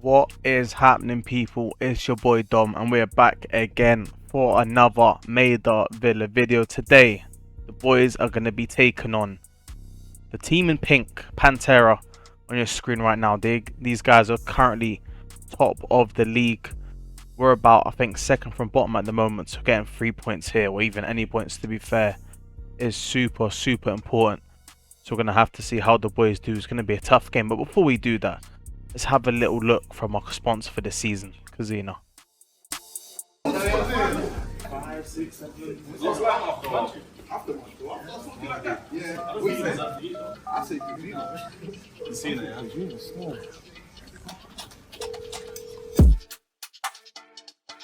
What is happening, people? It's your boy Dom and we're back again for another Maida Villa video. Today the boys are going to be taking on the team in pink, Pantera, on your screen right now. These guys are currently top of the league. We're about, I think, second from bottom at the moment, so getting 3 points here, or even any points to be fair, is super important. So we're going to have to see how the boys do. It's going to be a tough game, but before we do that, let's have a little look from our sponsor for the season, Casino.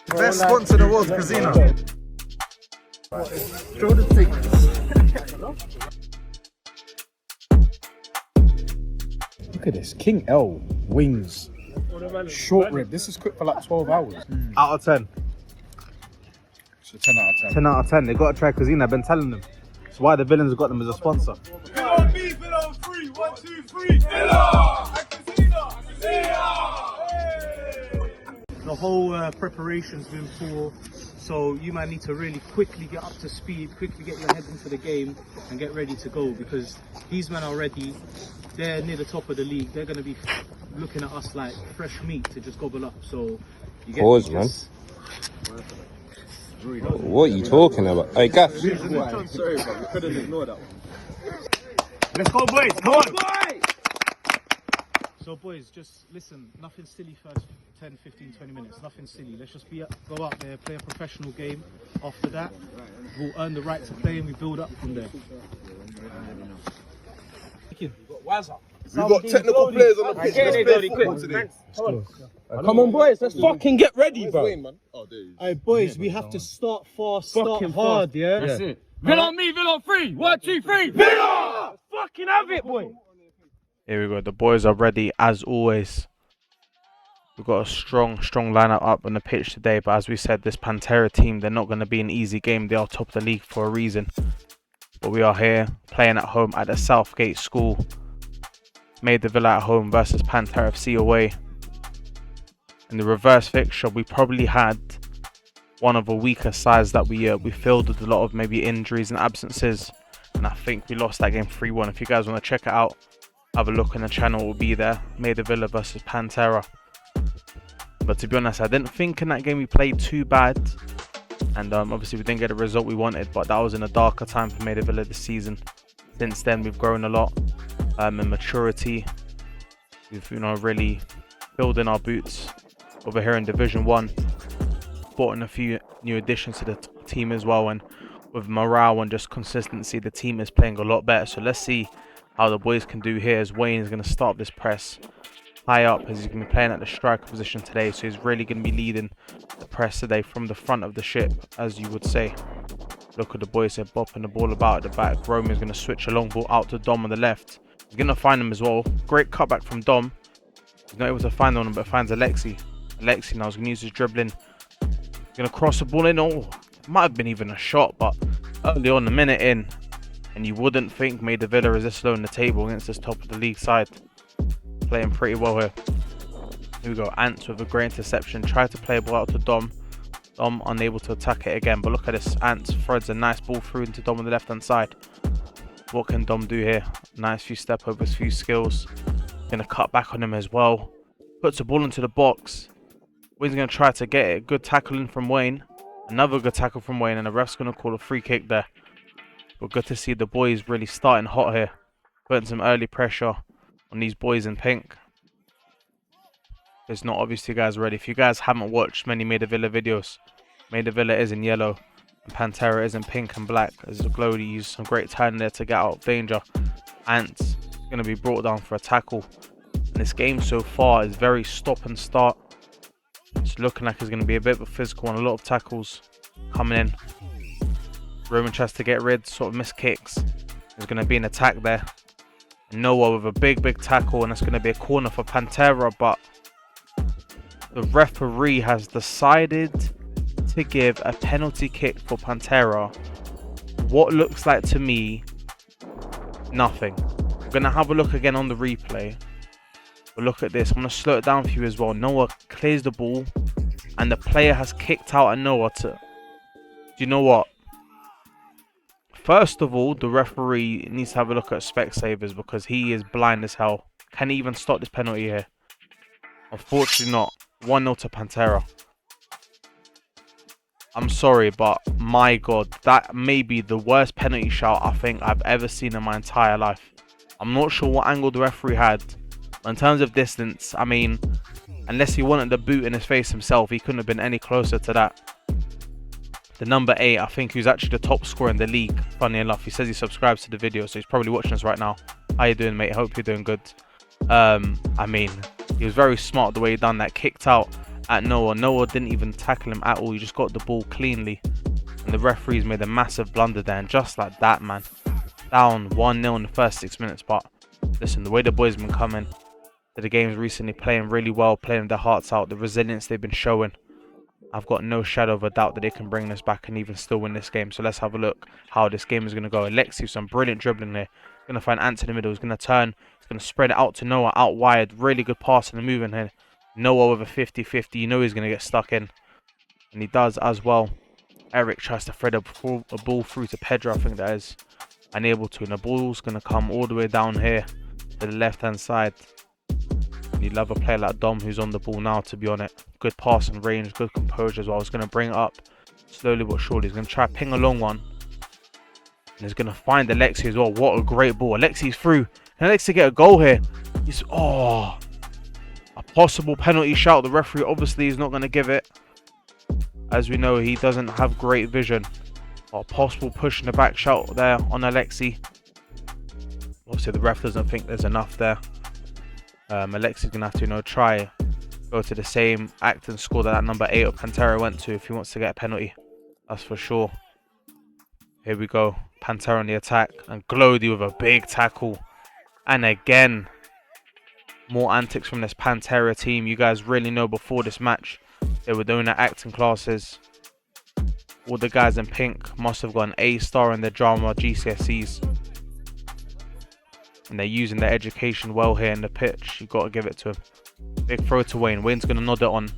Best sponsor in the world, Casino. Throw the thing. Look at this, King L wings, short rib. This is cooked for like 12 hours. Out of 10. So 10 out of 10. 10 out of 10. They got to try Casino. I've been telling them. That's why the villains have got them as a sponsor. Villa me, Villa 3, 1, 2, 3. Villa! Casino! The whole preparation's been poor, so you might need to really quickly get up to speed, quickly get your head into the game and get ready to go, because these men are ready. They're near the top of the league. They're going to be looking at us like fresh meat to just gobble up. So you get pause, man. What are you talking about? Hey, Gaff. Sorry, but we couldn't ignore that one. Let's go, boys. Come on. So boys, just listen, nothing silly first 10, 15, 20 minutes, nothing silly. Let's just go out there, play a professional game. After that, we'll earn the right to play and we build up from there. We've got technical players on the pitch. Come on, boys. Let's fucking get ready, bro. Hey boys, we have to start fast, start hard, yeah? That's it. Villa me, Villa 3, 1, 2, 3. Villa! Fucking have it, boy. Here we go. The boys are ready as always. We've got a strong lineup up on the pitch today, but as we said, this Pantera team, they're not going to be an easy game. They are top of the league for a reason. But we are here playing at home at the Southgate School. Maida Villa at home versus Pantera FC away. In the reverse fixture, we probably had one of the weaker sides that we filled with a lot of maybe injuries and absences. And I think we lost that game 3-1. If you guys want to check it out, have a look on the channel, it will be there. Maida Villa versus Pantera. But to be honest, I didn't think in that game we played too bad. And obviously we didn't get the result we wanted, but that was in a darker time for Maida Villa this season. Since then we've grown a lot in maturity. We've really filled in our boots over here in Division 1. Brought in a few new additions to the team as well, and with morale and just consistency, the team is playing a lot better. So let's see how the boys can do here, as Wayne is going to start this press high up, as he's going to be playing at the striker position today. So he's really going to be leading the press today from the front of the ship, as you would say. Look at the boys here bopping the ball about at the back. Roman's going to switch a long ball out to Dom on the left. He's going to find him as well. Great cutback from Dom. He's not able to find one, but finds Alexi. Alexi now is going to use his dribbling. He's going to cross the ball in. Oh, it might have been even a shot, but early on, a minute in, and you wouldn't think Maida Villa is this low in the table against this top of the league side. Playing pretty well here. Here we go. Ants with a great interception. Tried to play a ball out to Dom. Dom unable to attack it again. But look at this. Ants threads a nice ball through into Dom on the left hand side. What can Dom do here? Nice few step overs, few skills. Going to cut back on him as well. Puts the ball into the box. Wayne's going to try to get it. Good tackling from Wayne. Another good tackle from Wayne. And the ref's going to call a free kick there. But good to see the boys really starting hot here. Putting some early pressure on these boys in pink. It's not obvious you guys are ready. If you guys haven't watched many Maida Villa videos, Maida Villa is in yellow and Pantera is in pink and black. As Glody used some great turn there to get out of danger. Ants going to be brought down for a tackle. And this game so far is very stop and start. It's looking like it's going to be a bit of a physical and a lot of tackles coming in. Roman tries to get rid, sort of missed kicks. There's going to be an attack there. Noah with a big tackle, and it's going to be a corner for Pantera, but the referee has decided to give a penalty kick for Pantera. What looks like to me, nothing. I'm going to have a look again on the replay. But look at this. I'm going to slow it down for you as well. Noah clears the ball. And the player has kicked out at Noah to... Do you know what? First of all, the referee needs to have a look at Specsavers because he is blind as hell. Can he even stop this penalty here? Unfortunately not. 1-0 to Pantera. I'm sorry, but my God, that may be the worst penalty shout I think I've ever seen in my entire life. I'm not sure what angle the referee had. But in terms of distance, I mean, unless he wanted the boot in his face himself, he couldn't have been any closer to that. The number 8, I think, who's actually the top scorer in the league, funny enough. He says he subscribes to the video, so he's probably watching us right now. How you doing, mate? Hope you're doing good. I mean, he was very smart the way he done that. Kicked out at Noah. Noah didn't even tackle him at all. He just got the ball cleanly. And the referees made a massive blunder there. And just like that, man. Down 1-0 in the first 6 minutes. But listen, the way the boys have been coming to the games recently, playing really well, playing their hearts out, the resilience they've been showing, I've got no shadow of a doubt that they can bring this back and even still win this game. So let's have a look how this game is going to go. Alexi, some brilliant dribbling there. Going to find Ant in the middle. He's going to turn. He's going to spread it out to Noah, out wide. Really good pass and moving here. Noah with a 50-50. You know he's going to get stuck in. And he does as well. Eric tries to thread a ball through to Pedro, I think that is. Unable to. And the ball's going to come all the way down here to the left-hand side. You love a player like Dom who's on the ball now, to be on it. Good passing range, good composure as well. He's going to bring it up slowly but surely. He's going to try ping a long one. And he's going to find Alexi as well. What a great ball. Alexi's through. Can Alexi get a goal here? He's... Oh. A possible penalty shout. The referee obviously is not going to give it. As we know, he doesn't have great vision. Or a possible push in the back shout there on Alexi. Obviously, the ref doesn't think there's enough there. Alexi's going to have to, try go to the same act and score that number 8 of Pantera went to if he wants to get a penalty. That's for sure. Here we go. Pantera on the attack. And Glody with a big tackle. And again, more antics from this Pantera team. You guys really know before this match, they were doing their acting classes. All the guys in pink must have got an A-star in their drama GCSEs. And they're using their education well here in the pitch. You've got to give it to him. Big throw to Wayne. Wayne's going to nod it on.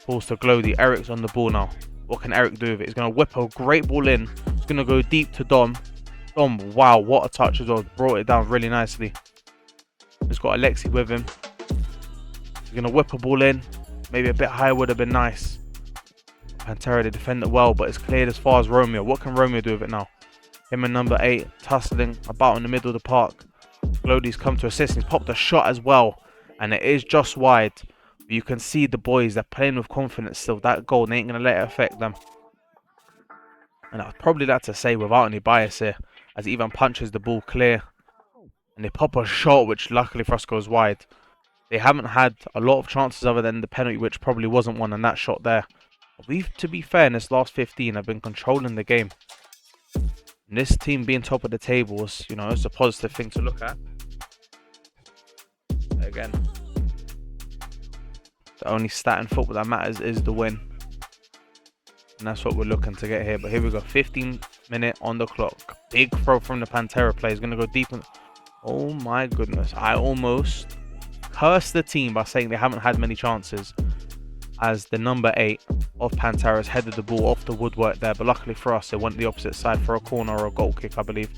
Balls to Glody. Eric's on the ball now. What can Eric do with it? He's going to whip a great ball in. He's going to go deep to Dom. Dom, wow, what a touch as well. Brought it down really nicely. He's got Alexi with him. He's going to whip a ball in. Maybe a bit higher would have been nice. Pantera, they defend it well, but it's cleared as far as Romeo. What can Romeo do with it now? Him and number 8 tussling about in the middle of the park. Glody's come to assist. He's popped a shot as well. And it is just wide. But you can see the boys, they're playing with confidence still. That goal, they ain't going to let it affect them. And I'd probably like to say without any bias here, as Ivan punches the ball clear. And they pop a shot, which luckily for us goes wide. They haven't had a lot of chances other than the penalty, which probably wasn't one, and that shot there. We've, to be fair, in this last 15, have been controlling the game. And this team being top of the table is, it's a positive thing to look at. Again, the only stat in football that matters is the win. And that's what we're looking to get here. But here we go, 15-minute on the clock. Big throw from the Pantera player. He's going to go deep. Oh my goodness. I almost cursed the team by saying they haven't had many chances, as the number 8 of Pantera has headed the ball off the woodwork there. But luckily for us, it went the opposite side for a corner or a goal kick, I believe.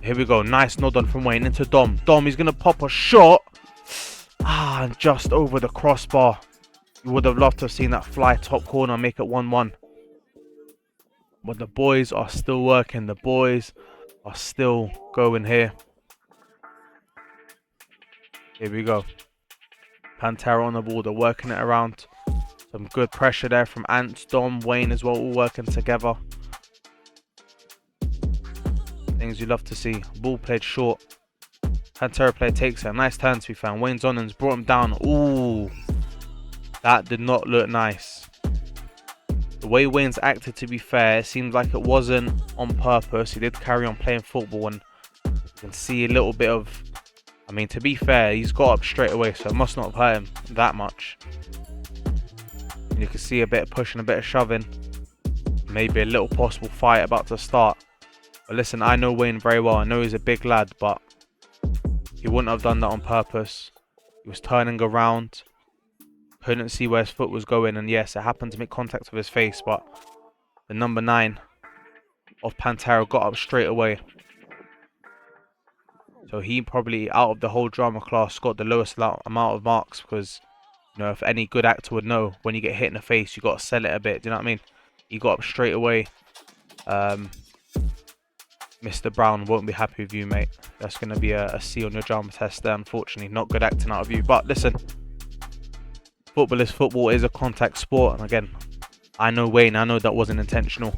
Here we go. Nice nod on from Wayne into Dom. Dom, he's going to pop a shot. And just over the crossbar. You would have loved to have seen that fly top corner, make it 1-1. But the boys are still working. The boys are still going here. Here we go. Pantera on the ball. They're working it around. Some good pressure there from Ant, Dom, Wayne as well, all working together. Things you love to see. Ball played short. Pantera player takes it. A nice turn to be found. Wayne's on and's brought him down. Ooh. That did not look nice. The way Wayne's acted, to be fair, it seems like it wasn't on purpose. He did carry on playing football, and you can see a little bit of... to be fair, he's got up straight away, so it must not have hurt him that much. And you can see a bit of pushing, a bit of shoving. Maybe a little possible fight about to start. But listen, I know Wayne very well. I know he's a big lad, but he wouldn't have done that on purpose. He was turning around. Couldn't see where his foot was going. And yes, it happened to make contact with his face. But the number 9 of Pantera got up straight away. So he probably, out of the whole drama class, got the lowest amount of marks. Because, you know, if any good actor would know, when you get hit in the face, you got to sell it a bit. Do you know what I mean? He got up straight away. Mr. Brown won't be happy with you, mate. That's going to be a C on your drama test there, unfortunately. Not good acting out of you. But listen, football is football. It is a contact sport. And again, I know Wayne, I know that wasn't intentional.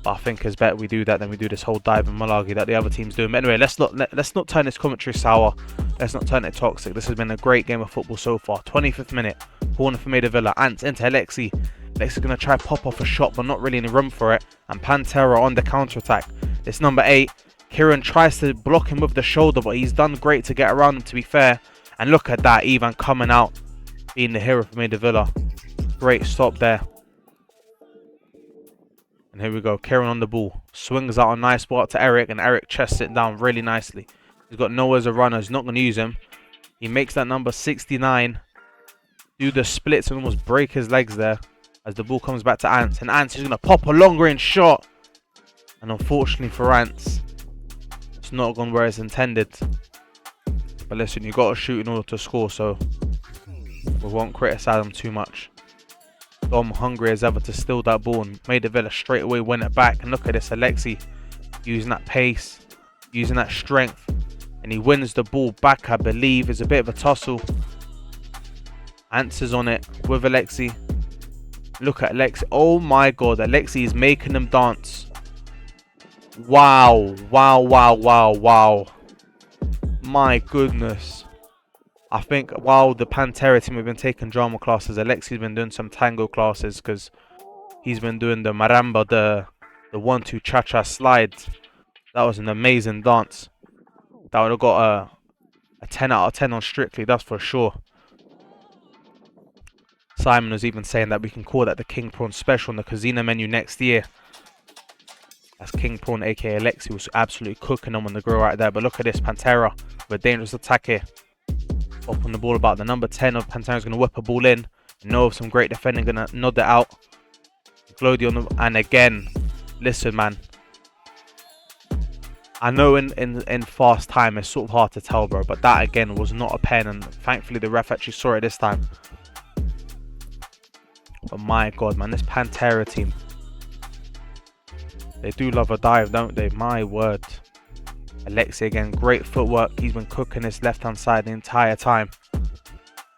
But I think it's better we do that than we do this whole dive and malarkey that the other team's doing. But anyway, let's not turn this commentary sour. Let's not turn it toxic. This has been a great game of football so far. 25th minute. Corner for Maida Villa. Ants into Alexi. Alexi going to try pop off a shot, but not really any room for it. And Pantera on the counter-attack. It's number 8. Kieran tries to block him with the shoulder, but he's done great to get around him, to be fair. And look at that, Ivan coming out, being the hero for Maida Villa. Great stop there. And here we go, Kieran on the ball. Swings out a nice ball to Eric, and Eric chests it down really nicely. He's got nowhere as a runner, he's not going to use him. He makes that number 69 do the splits and almost break his legs there as the ball comes back to Ants. And Ants is going to pop a long range shot. And unfortunately for Ants, it's not gone where it's intended. But listen, you got to shoot in order to score, so we won't criticise him too much. Dom hungry as ever to steal that ball, and Maida Villa straight away win it back. And look at this, Alexi using that pace, using that strength, and he wins the ball back, I believe. It's a bit of a tussle. Ants is on it with Alexi. Look at Alexi. Oh my god, Alexi is making them dance. Wow, wow, wow, wow, wow. My goodness. I think while the Pantera team have been taking drama classes, Alexi's been doing some tango classes, because he's been doing the maramba, the 1-2 cha-cha slide. That was an amazing dance. That would have got a 10 out of 10 on Strictly, that's for sure. Simon was even saying that we can call that the King Prawn special on the casino menu next year. As King Prawn, aka Alexi, was absolutely cooking them on the grill right there. But look at this, Pantera with a dangerous attack here. Up on the ball about the number 10 of Pantera is going to whip a ball in. Know of some great defending, going to nod it out. Glody on the, and again, listen, man. I know in fast time it's sort of hard to tell, bro, but that again was not a pen, and thankfully the ref actually saw it this time. But my god, man, this Pantera team, they do love a dive, don't they? My word. Alexi again, great footwork. He's been cooking this left-hand side the entire time.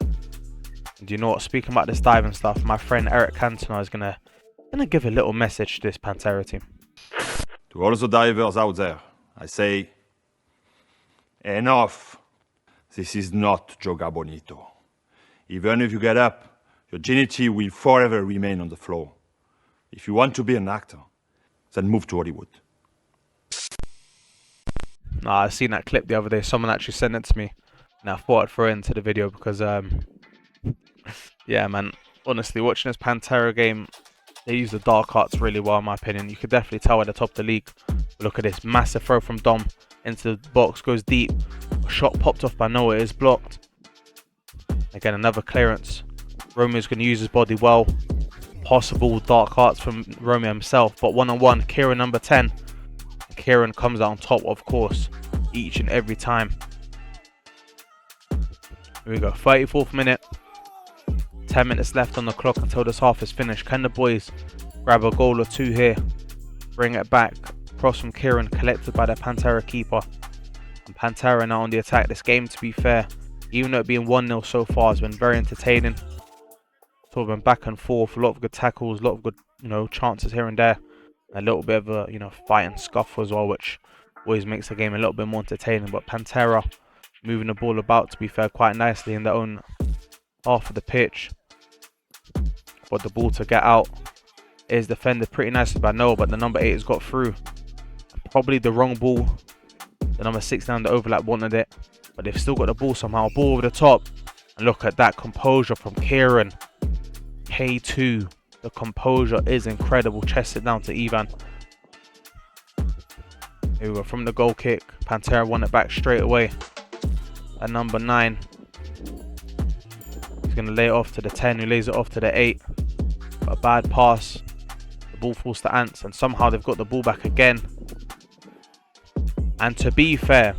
And you know what? Speaking about this diving stuff, my friend Eric Cantona is gonna give a little message to this Pantera team. To all the divers out there, I say, enough. This is not Joga Bonito. Even if you get up, your dignity will forever remain on the floor. If you want to be an actor, then move to Hollywood. Nah, I seen that clip the other day. Someone actually sent it to me, and I thought I'd throw it into the video because, yeah, man. Honestly, watching this Pantera game, they use the dark arts really well, in my opinion. You could definitely tell at the top of the league. But look at this massive throw from Dom into the box, goes deep. A shot popped off by Noah, it is blocked. Again, another clearance. Romeo's going to use his body well. Possible dark arts from Romeo himself, but one-on-one, Kieran number 10. Kieran comes out on top, of course, each and every time. Here we go, 34th minute. 10 minutes left on the clock until this half is finished. Can the boys grab a goal or two here? Bring it back. Cross from Kieran, collected by the Pantera keeper. And Pantera now on the attack. This game, to be fair, even though it being 1-0 so far, has been very entertaining. Sort of been back and forth, a lot of good tackles, a lot of good, chances here and there. A little bit of a, fight and scuffle as well, which always makes the game a little bit more entertaining. But Pantera moving the ball about, to be fair, quite nicely in their own half of the pitch. But the ball to get out is defended pretty nicely by Noah, but the number 8 has got through. Probably the wrong ball. The number 6 down the overlap wanted it, but they've still got the ball somehow. Ball over the top. And look at that composure from Kieran. K2. The composure is incredible. Chest it down to Ivan. Here we go, from the goal kick. Pantera won it back straight away. At number 9. He's going to lay it off to the 10, who lays it off to the 8. Got a bad pass. The ball falls to Ants, and somehow they've got the ball back again. And to be fair,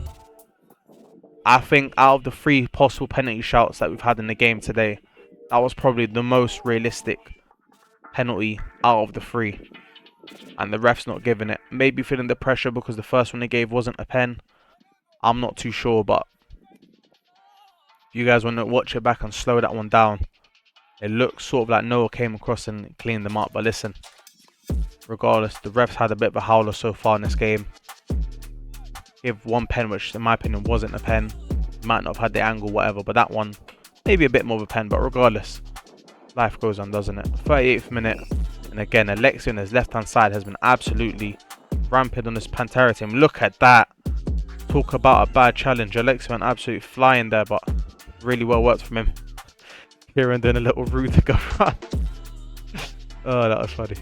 I think out of the 3 possible penalty shouts that we've had in the game today, that was probably the most realistic penalty out of the 3. And the ref's not giving it. Maybe feeling the pressure because the first one they gave wasn't a pen. I'm not too sure, but if you guys want to watch it back and slow that one down, it looks sort of like Noah came across and cleaned them up. But listen, regardless, the refs had a bit of a howler so far in this game. Give one pen, which in my opinion wasn't a pen. Might not have had the angle, whatever, but that one, maybe a bit more of a pen. But regardless, life goes on, doesn't it? 38th minute. And again, Alexi on his left-hand side has been absolutely rampant on this Pantera team. Look at that. Talk about a bad challenge. Alexi went absolutely flying there, but really well worked from him. Kieran doing a little Rudiger run. Oh, that was funny.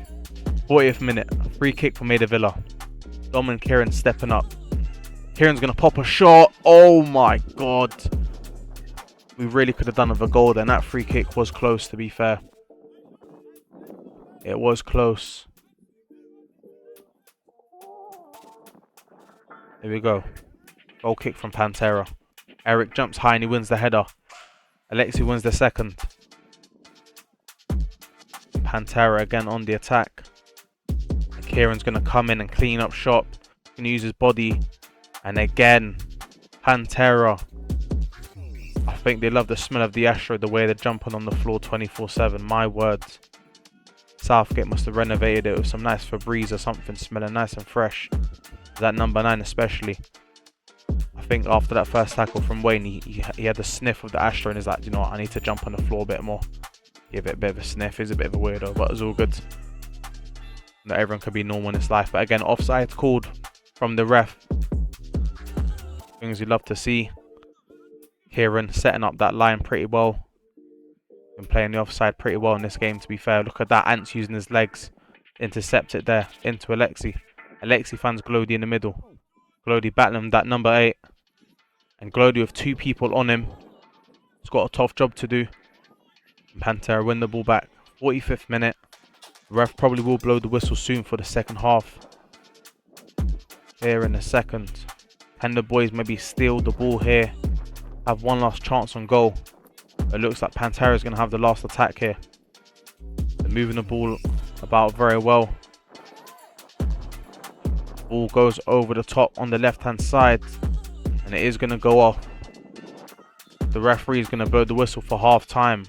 40th minute. Free kick for Maida Villa. Dom and Kieran stepping up. Kieran's going to pop a shot. Oh my God. We really could have done with a goal then. That free kick was close, to be fair. It was close. Here we go. Goal kick from Pantera. Eric jumps high and he wins the header. Alexi wins the second. Pantera again on the attack. And Kieran's going to come in and clean up shop. Going to use his body. And again, Pantera. I think they love the smell of the Astro, the way they're jumping on the floor 24/7. My word. Southgate must have renovated it with some nice Febreze or something, smelling nice and fresh. That number 9 especially. I think after that first tackle from Wayne, he had the sniff of the Astro and he's like, you know what, I need to jump on the floor a bit more. Give it a bit of a sniff. He's a bit of a weirdo, but it's all good. Not everyone can be normal in this life. But again, offside called from the ref. Things you love to see. Kieran setting up that line pretty well. Been playing the offside pretty well in this game, to be fair. Look at that. Ants using his legs. Intercept it there into Alexi. Alexi finds Glody in the middle. Glody battling that number 8. And Glody with 2 people on him. He's got a tough job to do. Pantera win the ball back. 45th minute. The ref probably will blow the whistle soon for the second half. Here in the second. Can the boys maybe steal the ball here? Have one last chance on goal. It looks like Pantera is going to have the last attack here. They're moving the ball about very well. Ball goes over the top on the left-hand side. And it is going to go off. The referee is going to blow the whistle for half-time.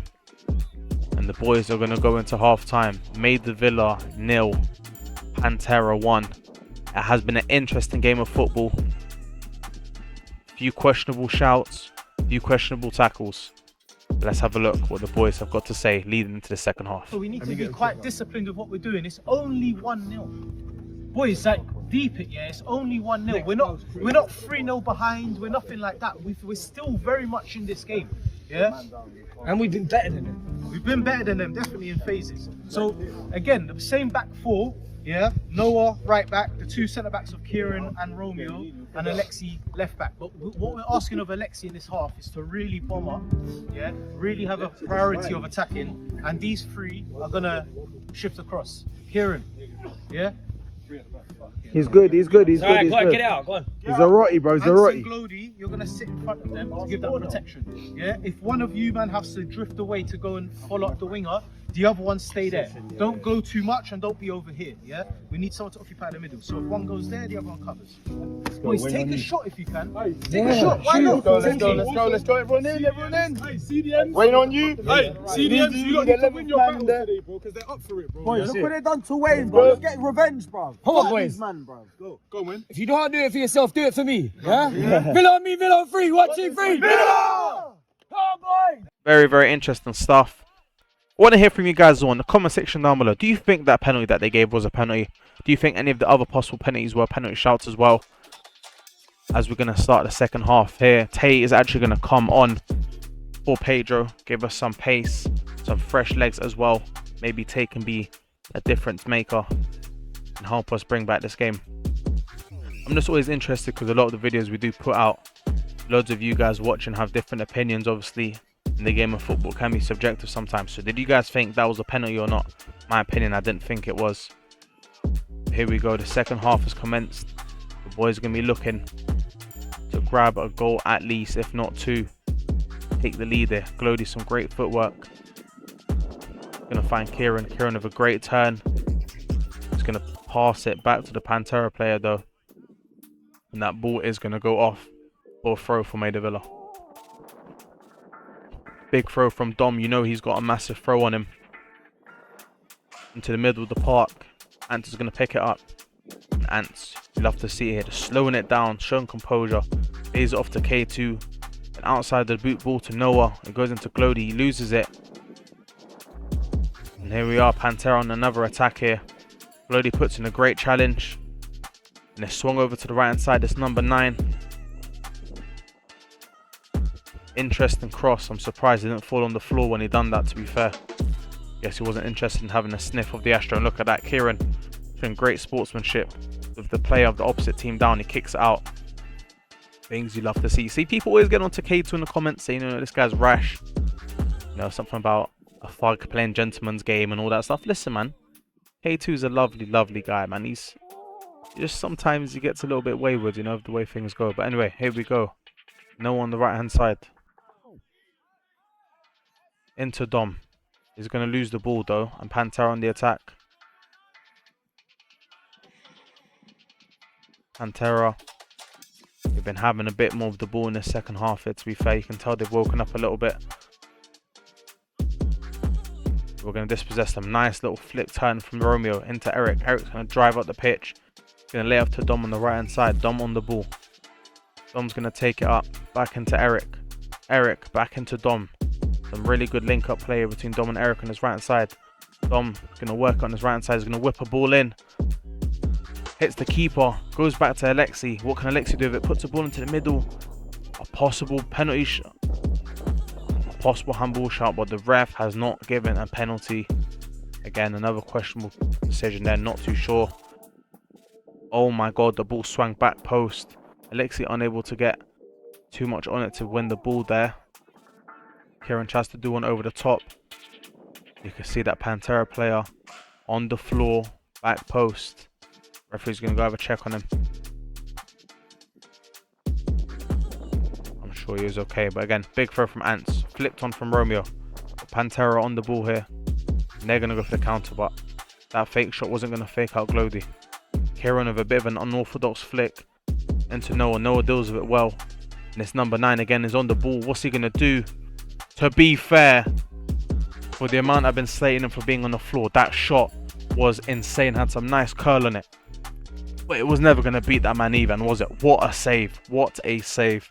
And the boys are going to go into half-time. Maida Villa 0. Pantera 1. It has been an interesting game of football. Few questionable shouts. Few questionable tackles. Let's have a look what the boys have got to say leading into the second half. So we need to be quite disciplined with what we're doing. It's only 1-0. Boys, like, deep it, yeah. It's only 1-0. We're not 3-0 behind. We're nothing like that. We're still very much in this game, yeah. And we've been better than them. We've been better than them, definitely in phases. So again, the same back 4, yeah. Noah right back, the 2 centre backs of Kieran and Romeo, and Alexi left back. But what we're asking of Alexi in this half is to really bomb up, yeah. Really have a priority of attacking, and these 3 are gonna shift across. Kieran, yeah. He's good, he's good, he's good. Alright, He's go on, good. get out, go on. He's a rotty, bro, he's a Anson rotty. Glody, you're gonna sit in front of them to give that protection. Yeah. If one of you man has to drift away to go and follow up the winger, the other one stay there. Don't go too much and don't be over here. Yeah. We need someone to occupy the middle. So if one goes there, the other one covers. Boys, take a shot if you can. Take a shot. Why not? Let's go, everyone in. Hey, CDMs. Waiting on you. Hey, CDMs, you got to win your battle today, bro, because they're up for it, bro. Boys, look what they done to Wayne, bro. Let's get revenge, bro. Come on, boys. Man, bro. Go, man. If you don't do it for yourself, do it for me. Yeah? Villa on me, Villa on 3. 1, 2, 3. Villa! Oh, boy! Very, very interesting stuff. I want to hear from you guys all in the comment section down below. Do you think that penalty that they gave was a penalty? Do you think any of the other possible penalties were penalty shouts as well? As we're going to start the second half here. Tay is actually going to come on for Pedro. Give us some pace, some fresh legs as well. Maybe Tay can be a difference maker and help us bring back this game. I'm just always interested because a lot of the videos we do put out, loads of you guys watching have different opinions. Obviously, in the game of football can be subjective sometimes. So did you guys think that was a penalty or not? My opinion, I didn't think it was. Here we go, the second half has commenced. The boys are going to be looking to grab a goal at least, if not two. Take the lead there. Glody, some great footwork. Going to find Kieran. Kieran with a great turn. He's going to pass it back to the Pantera player though. And that ball is going to go off for a throw for Maida Villa. Big throw from Dom. You know he's got a massive throw on him. Into the middle of the park. Ants is going to pick it up. And Ants, you love to see it here. Just slowing it down, showing composure. Lays it off to K2. And outside the boot ball to Noah. It goes into Glody. He loses it. And here we are. Pantera on another attack here. Glody puts in a great challenge. And it's swung over to the right hand side. It's number 9. Interesting cross. I'm surprised he didn't fall on the floor when he done that, to be fair. Guess he wasn't interested in having a sniff of the Astro. And look at that, Kieran showing great sportsmanship with the player of the opposite team down. He kicks it out. Things you love to see. See, people always get onto K2 in the comments saying, you know, this guy's rash. You know, something about a thug playing gentleman's game and all that stuff. Listen, man, K2's a lovely, lovely guy, man. He's just sometimes he gets a little bit wayward, you know, the way things go. But anyway, here we go. No on the right hand side. Into Dom. He's going to lose the ball though, and Pantera on the attack. Pantera, they've been having a bit more of the ball in the second half here, to be fair. You can tell they've woken up a little bit. We're going to dispossess them. Nice little flip turn from Romeo into Eric. Eric's going to drive up the pitch. He's going to lay off to Dom on the right hand side. Dom on the ball. Dom's going to take it up. Back into Eric. Eric back into Dom. Some really good link up play between Dom and Eric on his right hand side. Dom going to work on his right hand side. He's going to whip a ball in. Hits the keeper. Goes back to Alexi. What can Alexi do with it? Puts the ball into the middle. A possible penalty shot. Possible handball shot, but the ref has not given a penalty. Again, another questionable decision there, not too sure. Oh my god, the ball swung back post. Alexi unable to get too much on it to win the ball there. Kieran tries to do one over the top. You can see that Pantera player on the floor, back post. Referee's going to go have a check on him. I'm sure he was okay, but again, big throw from Ants. Flipped on from Romeo. Pantera on the ball here. And they're going to go for the counter, but that fake shot wasn't going to fake out Glody. Kieran with a bit of an unorthodox flick into Noah. Noah deals with it well. And it's number 9 again is on the ball. What's he going to do? To be fair, for the amount I've been slating him for being on the floor, that shot was insane. Had some nice curl on it. But it was never going to beat that man even, was it? What a save. What a save.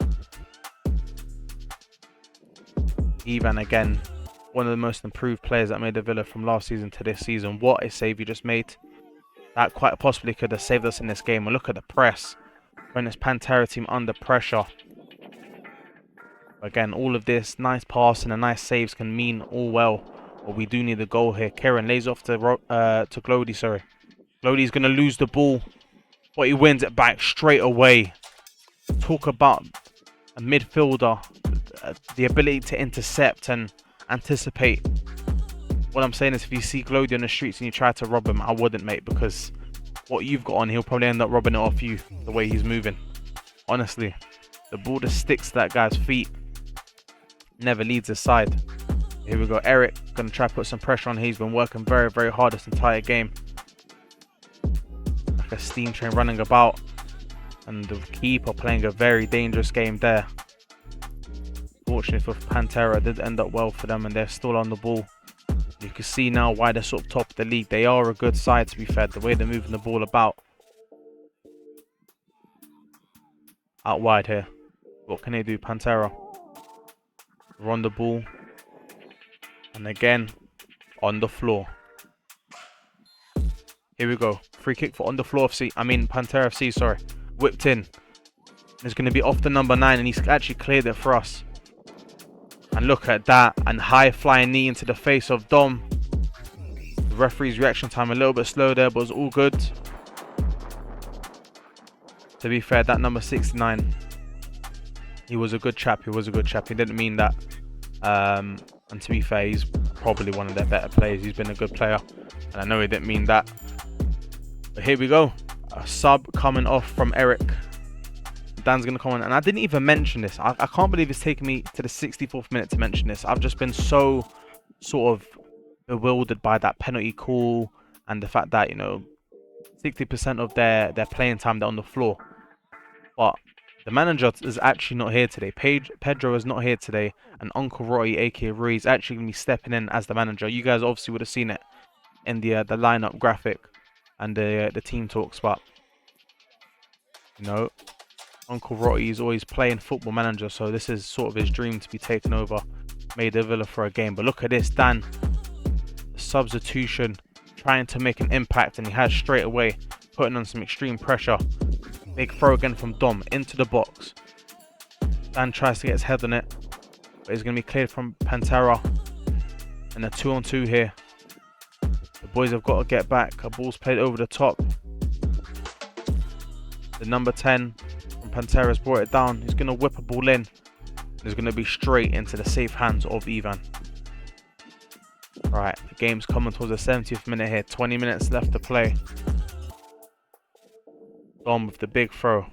Ivan again, one of the most improved players that Maida Villa from last season to this season. What a save you just made. That quite possibly could have saved us in this game. And look at the press. When this Pantera team under pressure. Again, all of this nice passing and nice saves can mean all well. But we do need a goal here. Kieran lays off to Glody, sorry. Glody's going to lose the ball. But he wins it back straight away. Talk about a midfielder. The ability to intercept and anticipate. What I'm saying is, if you see Glody on the streets and you try to rob him, I wouldn't, mate, because what you've got on, he'll probably end up robbing it off you the way he's moving. Honestly, the ball just sticks to that guy's feet, never leads his side. Here we go, Eric gonna try to put some pressure on. He's been working very, very hard this entire game, like a steam train running about, and the keeper playing a very dangerous game there. Fortunately for Pantera, it did end up well for them, and they're still on the ball. You can see now why they're sort of top of the league. They are a good side, to be fair, the way they're moving the ball about. Out wide here. What can they do? Pantera. We're on the ball. And again, on the floor. Here we go. Free kick for Pantera FC, sorry. Whipped in. It's going to be off the number 9, and he's actually cleared it for us. And look at that, and high flying knee into the face of Dom. The referee's reaction time a little bit slow there, but it was all good. To be fair, that number 69, he was a good chap. He didn't mean that And to be fair, he's probably one of their better players. He's been a good player, and I know he didn't mean that. But here we go. A sub coming off from Eric. Dan's going to come on, and I didn't even mention this. I can't believe it's taken me to the 64th minute to mention this. I've just been so sort of bewildered by that penalty call and the fact that, you know, 60% of their playing time, they're on the floor. But the manager is actually not here today. Pedro is not here today, and Uncle Roy, aka Rui, is actually going to be stepping in as the manager. You guys obviously would have seen it in the lineup graphic and the team talks, but you know, Uncle Roy is always playing Football Manager, so this is sort of his dream to be taking over Maida Villa for a game. But look at this, Dan, substitution, trying to make an impact, and he has straight away, putting on some extreme pressure. Big throw again from Dom into the box. Dan tries to get his head on it, but he's going to be cleared from Pantera. And a 2-on-2 here. The boys have got to get back. A ball's played over the top. The number 10 from Pantera has brought it down. He's going to whip a ball in. It's going to be straight into the safe hands of Ivan. Right, the game's coming towards the 70th minute here. 20 minutes left to play. Dom with the big throw.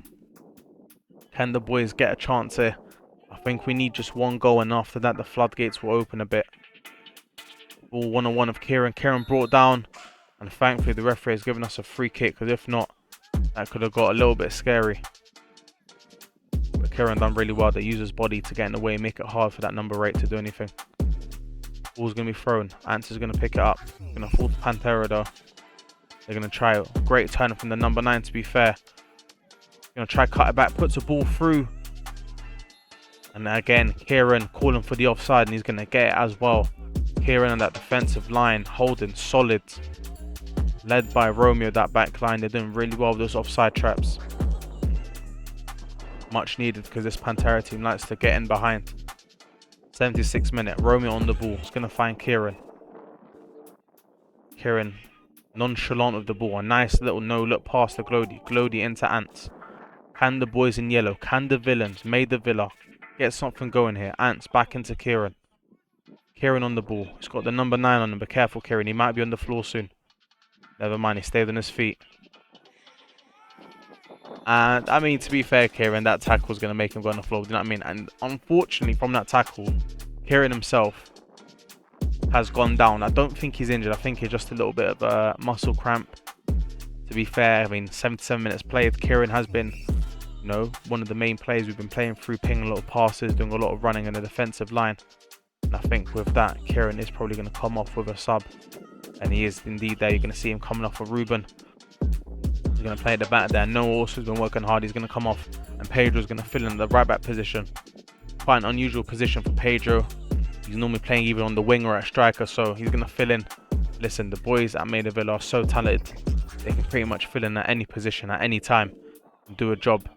Can the boys get a chance here? I think we need just one goal, and after that the floodgates will open a bit. Ball one-on-one of Kieran. Kieran brought down, and thankfully the referee has given us a free kick, because if not, that could have got a little bit scary. But Kieran done really well. They use his body to get in the way, make it hard for that number 8 to do anything. Ball's going to be thrown. Ants is going to pick it up. Going to fall to Pantera though. They're going to try a great turn from the number 9, to be fair. Going to try cut it back, puts the ball through. And again, Kieran calling for the offside, and he's going to get it as well. Kieran and that defensive line holding solid. Led by Romeo, that back line. They're doing really well with those offside traps. Much needed, because this Pantera team likes to get in behind. 76th minute, Romeo on the ball. He's going to find Kieran. Kieran nonchalant with the ball. A nice little no-look pass to Glody. Glody into Ants. Can the boys in yellow, can the villains, Maida Villa, get something going here? Ants back into Kieran. Kieran on the ball. He's got the number 9 on him. Be careful, Kieran. He might be on the floor soon. Never mind, he stayed on his feet. And, I mean, to be fair, Kieran, that tackle was going to make him go on the floor. Do you know what I mean? And unfortunately, from that tackle, Kieran himself has gone down. I don't think he's injured. I think he's just a little bit of a muscle cramp. To be fair, I mean, 77 minutes played. Kieran has been, you know, one of the main players we've been playing through, pinging a lot of passes, doing a lot of running in the defensive line. And I think with that, Kieran is probably going to come off with a sub. And he is indeed there. You're going to see him coming off for Ruben. He's going to play at the back there. Noah also has been working hard. He's going to come off. And Pedro's going to fill in the right back position. Quite an unusual position for Pedro. He's normally playing either on the wing or at striker. So he's going to fill in. Listen, the boys at Maida Villa are so talented. They can pretty much fill in at any position at any time and do a job.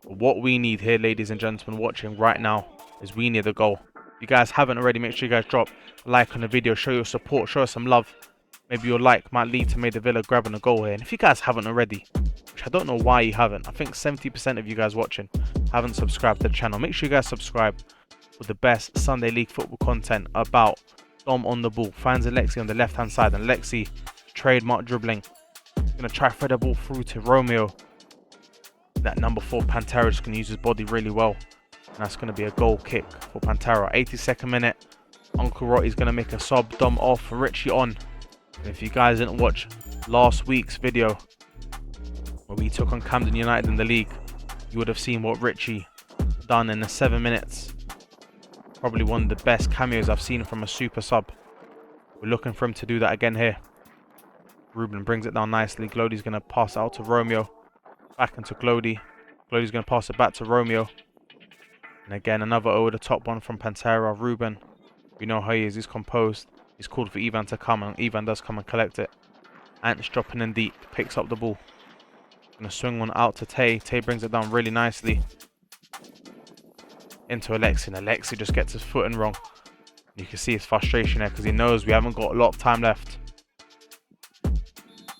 But what we need here, ladies and gentlemen watching right now, is we need a goal. If you guys haven't already, make sure you guys drop a like on the video, show your support, show us some love. Maybe your like might lead to Maida Villa grabbing a goal here. And if you guys haven't already, which I don't know why you haven't, I think 70% of you guys watching haven't subscribed to the channel. Make sure you guys subscribe for the best Sunday League football content about Dom on the ball. Finds Alexi on the left hand side, and Alexi, trademark dribbling. Going to try to thread the ball through to Romeo. That number 4 Pantera is going to use his body really well. And that's going to be a goal kick for Pantera. 82nd minute. Uncle Rotty's going to make a sub. Dom off, Richie on. And if you guys didn't watch last week's video where we took on Camden United in the league, you would have seen what Richie done in the 7 minutes. Probably one of the best cameos I've seen from a super sub. We're looking for him to do that again here. Ruben brings it down nicely. Glody's going to pass it out to Romeo. Back into Glody. Glody's going to pass it back to Romeo. And again, another over the top one from Pantera. Ruben, we know how he is. He's composed. He's called for Ivan to come, and Ivan does come and collect it. Ant's dropping in deep. Picks up the ball. Going to swing one out to Tay. Tay brings it down really nicely. Into Alexi, and Alexi just gets his footing wrong. You can see his frustration there, because he knows we haven't got a lot of time left.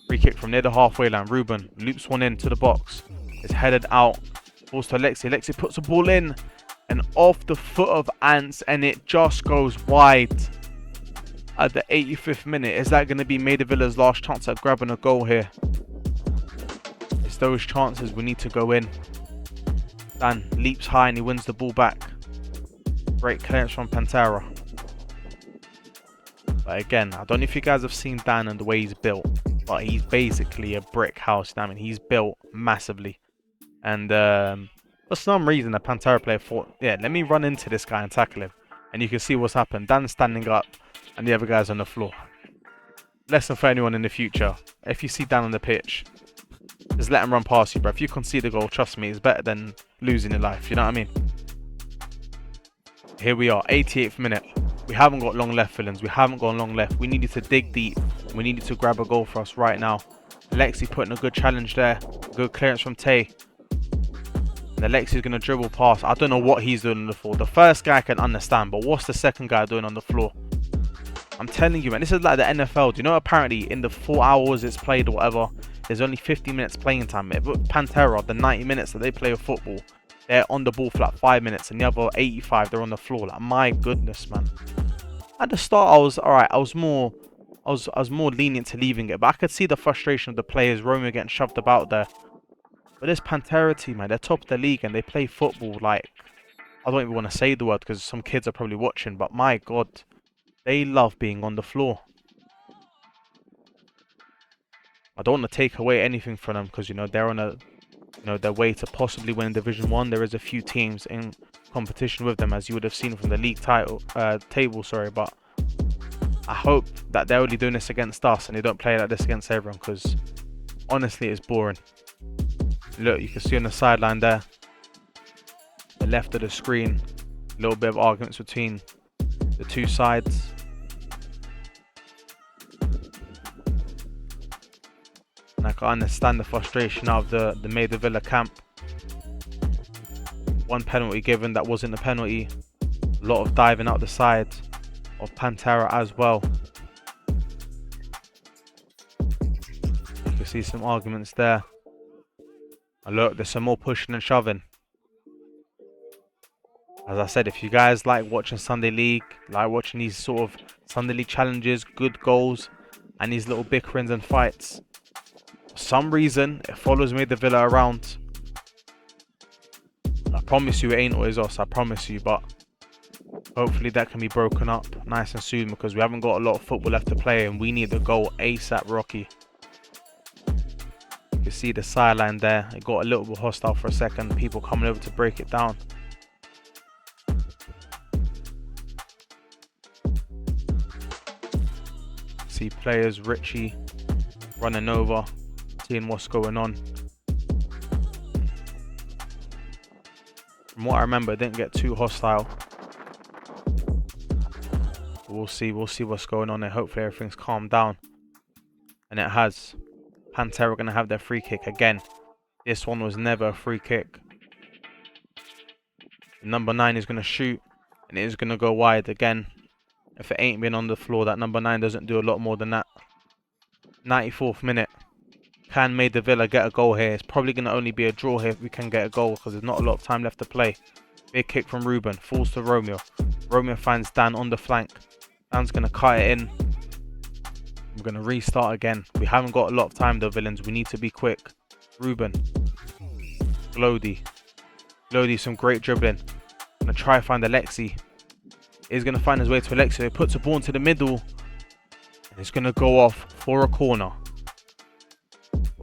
Free kick from near the halfway line. Ruben loops one into the box. It's headed out. Balls to Alexi. Alexi puts the ball in. And off the foot of Ants, and it just goes wide at the 85th minute. Is that going to be Maida Villa's last chance at grabbing a goal here? It's those chances we need to go in. Dan leaps high and he wins the ball back. Great clearance from Pantera. But again, I don't know if you guys have seen Dan and the way he's built, but he's basically a brick house. I mean, he's built massively. And for some reason, the Pantera player thought, yeah, let me run into this guy and tackle him. And you can see what's happened. Dan's standing up and the other guy's on the floor. Lesson for anyone in the future. If you see Dan on the pitch, just let him run past you, bro. If you concede a goal, trust me, it's better than losing your life. You know what I mean? Here we are, 88th minute. We haven't got long left, villains. We haven't got long left. We needed to dig deep. We needed to grab a goal for us right now. Alexi putting a good challenge there. Good clearance from Tay. And Alexi's going to dribble past. I don't know what he's doing on the floor. The first guy I can understand, but what's the second guy doing on the floor? I'm telling you, man, this is like the NFL. Do you know, apparently in the 4 hours it's played or whatever, there's only 50 minutes playing time. But Pantera, the 90 minutes that they play of football, they're on the ball for like 5 minutes, and the other 85 they're on the floor. Like, my goodness, man. At the start I was alright. I was more lenient to leaving it, but I could see the frustration of the players. Romeo getting shoved about there. But this Pantera team, man, they're top of the league and they play football like, I don't even want to say the word because some kids are probably watching, but my god, they love being on the floor. I don't want to take away anything from them because, you know, they're on a, you know, their way to possibly win Division 1. There is a few teams in competition with them, as you would have seen from the league table, sorry, but I hope that they're only doing this against us and they don't play like this against everyone, because honestly it's boring. Look, you can see on the sideline there, the left of the screen, a little bit of arguments between the two sides. And I can understand the frustration of the Maida Villa camp. One penalty given that wasn't a penalty. A lot of diving out the side of Pantera as well. You can see some arguments there. And look, there's some more pushing and shoving. As I said, if you guys like watching Sunday League, like watching these sort of Sunday League challenges, good goals, and these little bickerings and fights, for some reason, it follows Maida Villa around. I promise you it ain't always us, I promise you, but hopefully that can be broken up nice and soon, because we haven't got a lot of football left to play and we need the goal ASAP, Rocky. You can see the sideline there, it got a little bit hostile for a second, people coming over to break it down. See players, Richie running over, seeing what's going on. From what I remember, it didn't get too hostile. We'll see what's going on there. Hopefully everything's calmed down. And it has. Pantera going to have their free kick again. This one was never a free kick. Number 9 is going to shoot, and it is going to go wide again. If it ain't been on the floor, that number 9 doesn't do a lot more than that. 94th minute. Can Maida Villa get a goal here? It's probably going to only be a draw here if we can get a goal, because there's not a lot of time left to play. Big kick from Ruben. Falls to Romeo. Romeo finds Dan on the flank. Dan's going to cut it in. We're going to restart again. We haven't got a lot of time though, villains. We need to be quick. Ruben. Glody. Glody, some great dribbling. Going to try and find Alexi. He's going to find his way to Alexi. He puts a ball into the middle. And it's going to go off for a corner.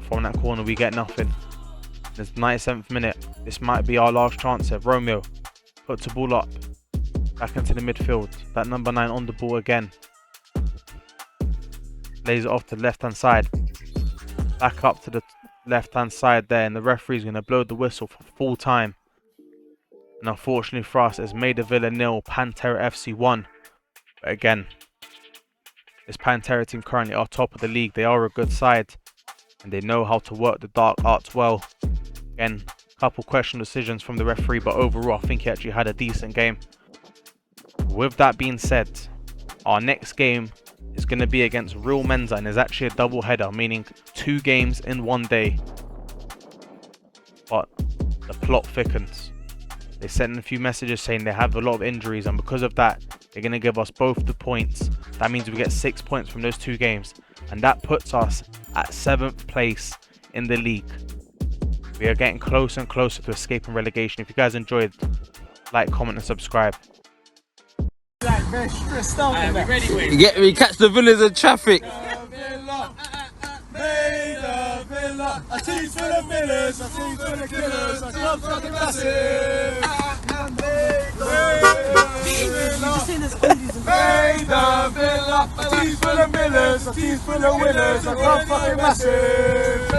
From that corner we get nothing. It's 97th minute. This might be our last chance here. Romeo puts the ball up. Back into the midfield. That number 9 on the ball again. Lays it off to the left hand side. Back up to the left hand side there. And the referee's going to blow the whistle for full time. And unfortunately for us, it's Maida Villa 0, Pantera FC 1. But again, this Pantera team currently are top of the league. They are a good side. And they know how to work the dark arts well. Again, a couple questionable decisions from the referee, but overall I think he actually had a decent game. With that being said, our next game is going to be against Real Menza, and it's actually a double header, meaning 2 games in one day. But the plot thickens. They sent in a few messages saying they have a lot of injuries, and because of that, they're going to give us both the points. That means we get 6 points from those 2 games, and that puts us at 7th place in the league. We are getting closer and closer to escaping relegation. If you guys enjoyed, like, comment and subscribe. You get me? Catch the villas in traffic. Maida Villa, a team full of millers, a team full of killers, a club fucking massive. Maida Villa, a team full of millers, a team full of winners, a club fucking massive.